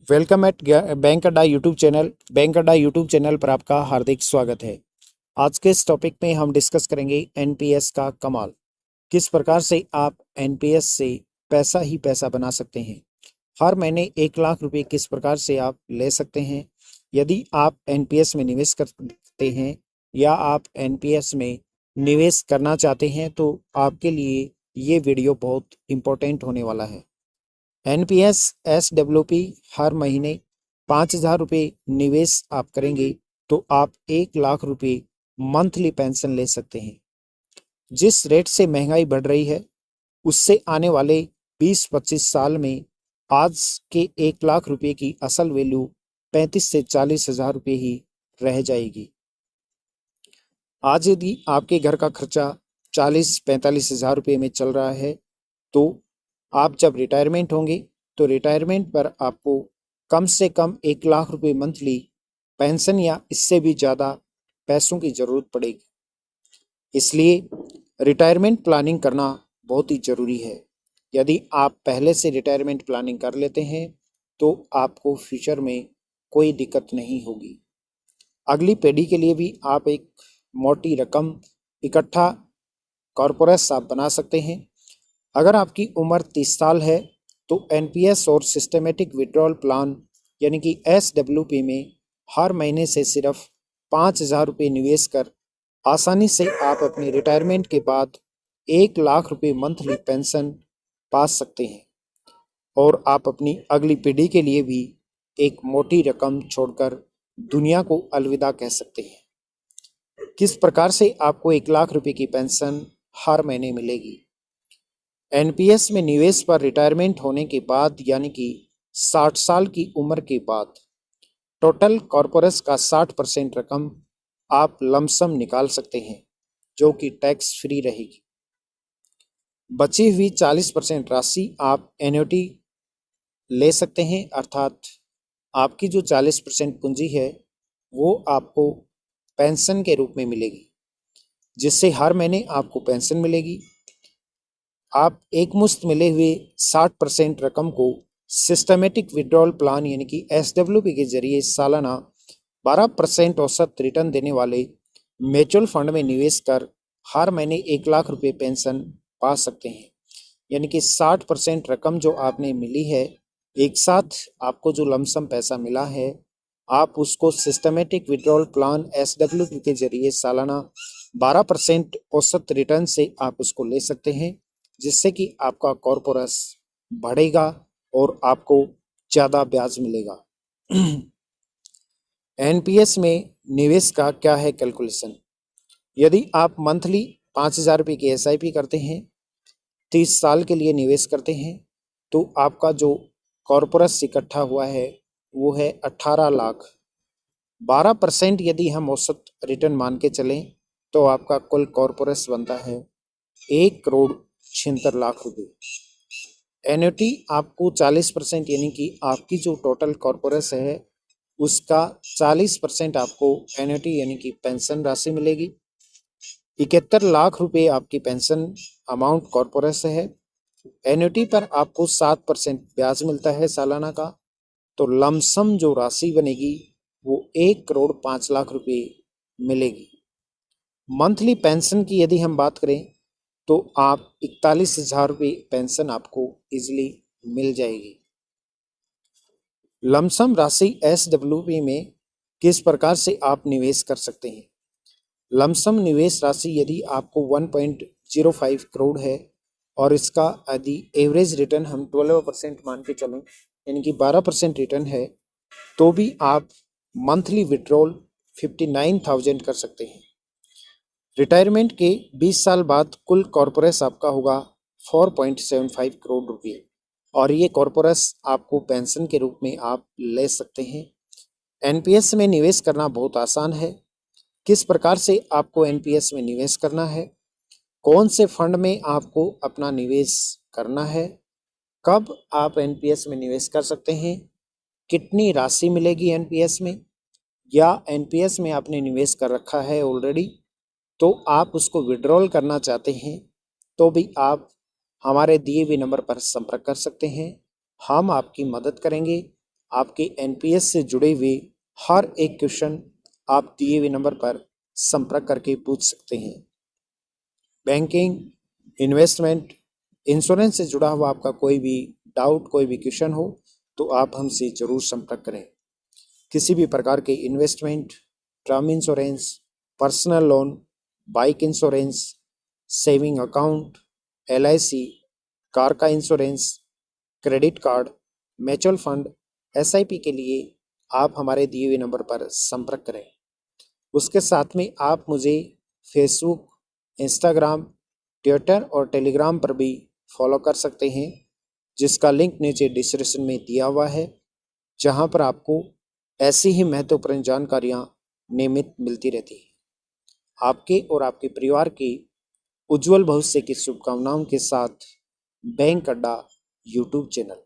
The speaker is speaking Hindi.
वेलकम एट बैंक अड्डा यूट्यूब चैनल। बैंक अड्डा यूट्यूब चैनल पर आपका हार्दिक स्वागत है। आज के इस टॉपिक में हम डिस्कस करेंगे एनपीएस का कमाल। किस प्रकार से आप एनपीएस से पैसा ही पैसा बना सकते हैं। हर महीने 1 लाख रुपए किस प्रकार से आप ले सकते हैं। यदि आप एनपीएस में निवेश करते हैं या आप एनपीएस में निवेश करना चाहते हैं तो आपके लिए ये वीडियो बहुत इम्पोर्टेंट होने वाला है। एनपीएस एसडब्ल्यूपी हर महीने 5,000 रुपये निवेश आप करेंगे तो आप 1 लाख रुपये मंथली पेंशन ले सकते हैं। जिस रेट से महंगाई बढ़ रही है उससे आने वाले 20-25 साल में आज के 1 लाख रुपये की असल वैल्यू 35 से 40 हजार रुपये ही रह जाएगी। आज यदि आपके घर का खर्चा 40-45 हजार रुपये में चल रहा है तो आप जब रिटायरमेंट होंगे तो रिटायरमेंट पर आपको कम से कम 1 लाख रुपये मंथली पेंशन या इससे भी ज़्यादा पैसों की ज़रूरत पड़ेगी। इसलिए रिटायरमेंट प्लानिंग करना बहुत ही ज़रूरी है। यदि आप पहले से रिटायरमेंट प्लानिंग कर लेते हैं तो आपको फ्यूचर में कोई दिक्कत नहीं होगी। अगली पीढ़ी के लिए भी आप एक मोटी रकम इकट्ठा कॉर्पोरेट्स आप बना सकते हैं। अगर आपकी उम्र 30 साल है तो एनपीएस और सिस्टमेटिक विड्रॉल प्लान यानी कि एसडब्ल्यूपी में हर महीने से सिर्फ 5,000 रुपये निवेश कर आसानी से आप अपनी रिटायरमेंट के बाद 1 लाख रुपये मंथली पेंशन पा सकते हैं और आप अपनी अगली पीढ़ी के लिए भी एक मोटी रकम छोड़कर दुनिया को अलविदा कह सकते हैं। किस प्रकार से आपको 1 लाख रुपये की पेंशन हर महीने मिलेगी। एनपीएस में निवेश पर रिटायरमेंट होने के बाद यानी कि 60 साल की उम्र के बाद टोटल कॉर्पोरेट्स का 60% रकम आप लमसम निकाल सकते हैं जो कि टैक्स फ्री रहेगी। बची हुई 40% राशि आप एन्युटी ले सकते हैं, अर्थात आपकी जो 40% पूंजी है वो आपको पेंशन के रूप में मिलेगी, जिससे हर महीने आपको पेंशन मिलेगी। आप एक मुश्त मिले हुए 60% रकम को सिस्टमेटिक विड्रॉल प्लान यानी कि एसडब्ल्यूपी के जरिए सालाना 12% औसत रिटर्न देने वाले म्यूचुअल फंड में निवेश कर हर महीने 1 लाख रुपये पेंशन पा सकते हैं। यानी कि 60% रकम जो आपने मिली है, एक साथ आपको जो लमसम पैसा मिला है, आप उसको सिस्टमेटिक विड्रॉल प्लान एसडब्ल्यूपी के जरिए सालाना 12% औसत रिटर्न से आप उसको ले सकते हैं, जिससे कि आपका कॉर्पोरस बढ़ेगा और आपको ज़्यादा ब्याज मिलेगा। एनपीएस में निवेश का क्या है कैलकुलेशन। यदि आप मंथली 5,000 रुपये की एसआईपी करते हैं, 30 साल के लिए निवेश करते हैं तो आपका जो कॉर्पोरस इकट्ठा हुआ है वो है 18 लाख। 12% यदि हम औसत रिटर्न मान के चलें तो आपका कुल कॉर्पोरस बनता है 1,76,00,000 रुपये। एन्युटी आपको 40% यानी कि आपकी जो टोटल कॉर्पोरस है उसका 40% आपको एन्युटी यानी कि पेंशन राशि मिलेगी। 71 लाख रुपये आपकी पेंशन अमाउंट कॉर्पोरस है। एन्युटी पर आपको 7% ब्याज मिलता है सालाना का, तो लमसम जो राशि बनेगी वो 1,05,00,000 रुपये मिलेगी। मंथली पेंशन की यदि हम बात करें तो आप 41,000 रुपये पेंशन आपको इजीली मिल जाएगी। लमसम राशि एसडब्ल्यूपी में किस प्रकार से आप निवेश कर सकते हैं। लमसम निवेश राशि यदि आपको 1.05 करोड़ है और इसका यदि एवरेज रिटर्न हम 12% मान के चलें यानी कि 12% रिटर्न है तो भी आप मंथली विड्रॉल 59,000 कर सकते हैं। रिटायरमेंट के 20 साल बाद कुल कॉर्पोरेस आपका होगा 4.75 करोड़ रुपये और ये कॉर्पोरेस आपको पेंशन के रूप में आप ले सकते हैं। एनपीएस में निवेश करना बहुत आसान है। किस प्रकार से आपको एनपीएस में निवेश करना है, कौन से फंड में आपको अपना निवेश करना है, कब आप एनपीएस में निवेश कर सकते हैं, कितनी राशि मिलेगी एनपीएस में, या एनपीएस में आपने निवेश कर रखा है ऑलरेडी तो आप उसको विड्रॉल करना चाहते हैं तो भी आप हमारे दिए हुए नंबर पर संपर्क कर सकते हैं। हम आपकी मदद करेंगे। आपके एनपीएस से जुड़े हुए हर एक क्वेश्चन आप दिए हुए नंबर पर संपर्क करके पूछ सकते हैं। बैंकिंग, इन्वेस्टमेंट, इंश्योरेंस से जुड़ा हुआ आपका कोई भी डाउट, कोई भी क्वेश्चन हो तो आप हमसे ज़रूर संपर्क करें। किसी भी प्रकार के investment, term insurance, personal loan, bike insurance, saving account, LIC, car का insurance, credit card, mutual fund, SIP के लिए आप हमारे दिए हुए नंबर पर संपर्क करें। उसके साथ में आप मुझे फेसबुक, इंस्टाग्राम, ट्विटर और टेलीग्राम पर भी फॉलो कर सकते हैं, जिसका लिंक नीचे डिस्क्रिप्शन में दिया हुआ है, जहां पर आपको ऐसी ही महत्वपूर्ण जानकारियां नियमित मिलती रहती हैं। आपके और आपके परिवार के उज्जवल भविष्य की शुभकामनाओं के साथ बैंक अड्डा यूट्यूब चैनल।